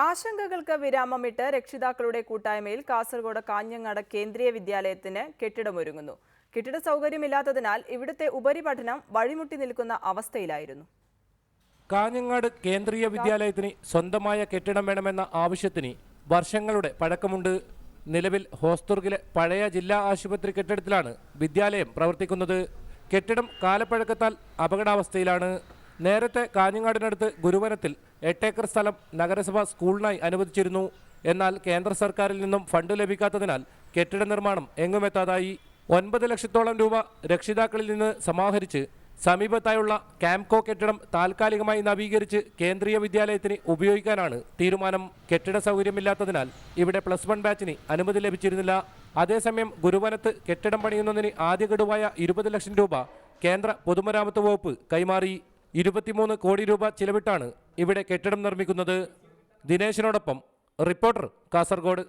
ആശങ്കകൾക്ക് വിരാമമിട്ട് രക്ഷിതാക്കളുടെ കൂട്ടായ്മയിൽ കാസർഗോഡ് കാഞ്ഞങ്ങാട് കേന്ദ്രീയ വിദ്യാലയത്തിന് കെട്ടിടമൊരുങ്ങുന്നു. കെട്ടിട സൗകര്യമില്ലാത്തതിനാൽ ഇവിടുത്തെ ഉപരിപഠനം വഴിമുട്ടി നിൽക്കുന്ന അവസ്ഥയിലായിരുന്നു. കാഞ്ഞങ്ങാട് കേന്ദ്രീയ വിദ്യാലയത്തിന് സ്വന്തമായ കെട്ടിടം വേണമെന്ന ആവശ്യത്തിന് വർഷങ്ങളുടെ പഴക്കമുണ്ട്. നിലവിൽ ഹോസ്ദുർഗിലെ പഴയ ജില്ലാ ആശുപത്രി കെട്ടിടത്തിലാണ് വിദ്യാലയം പ്രവർത്തിക്കുന്നത്. കെട്ടിടം കാലപ്പഴക്കത്താൽ അപകടാവസ്ഥയിലാണ്. നേരത്തെ കാഞ്ഞങ്ങാടിനടുത്ത് ഗുരുവനത്തിൽ 8 ഏക്കർ സ്ഥലം നഗരസഭ സ്കൂളിനായി അനുവദിച്ചിരുന്നു. എന്നാൽ കേന്ദ്ര സർക്കാരിൽ നിന്നും ഫണ്ട് ലഭിക്കാത്തതിനാൽ കെട്ടിട നിർമ്മാണം എങ്ങുമെത്താതായി. 9 ലക്ഷത്തോളം രൂപ രക്ഷിതാക്കളിൽ നിന്ന് സമാഹരിച്ച് സമീപത്തായുള്ള ക്യാംകോ കെട്ടിടം താൽക്കാലികമായി നവീകരിച്ച് കേന്ദ്രീയ വിദ്യാലയത്തിന് ഉപയോഗിക്കാനാണ് തീരുമാനം. കെട്ടിട സൗകര്യമില്ലാത്തതിനാൽ ഇവിടെ +1 ബാച്ചിന് അനുമതി ലഭിച്ചിരുന്നില്ല. അതേസമയം ഗുരുവനത്ത് കെട്ടിടം പണിയുന്നതിന് ആദ്യ ഗഡുവായ 20 ലക്ഷം രൂപ കേന്ദ്ര പൊതുമരാമത്ത് വകുപ്പ് കൈമാറി. 23 കോടി രൂപ ചിലവിട്ടാണ് ഇവിടെ കെട്ടിടം നിർമ്മിക്കുന്നത്. ദിനേശിനോടൊപ്പം റിപ്പോർട്ടർ, കാസർഗോഡ്.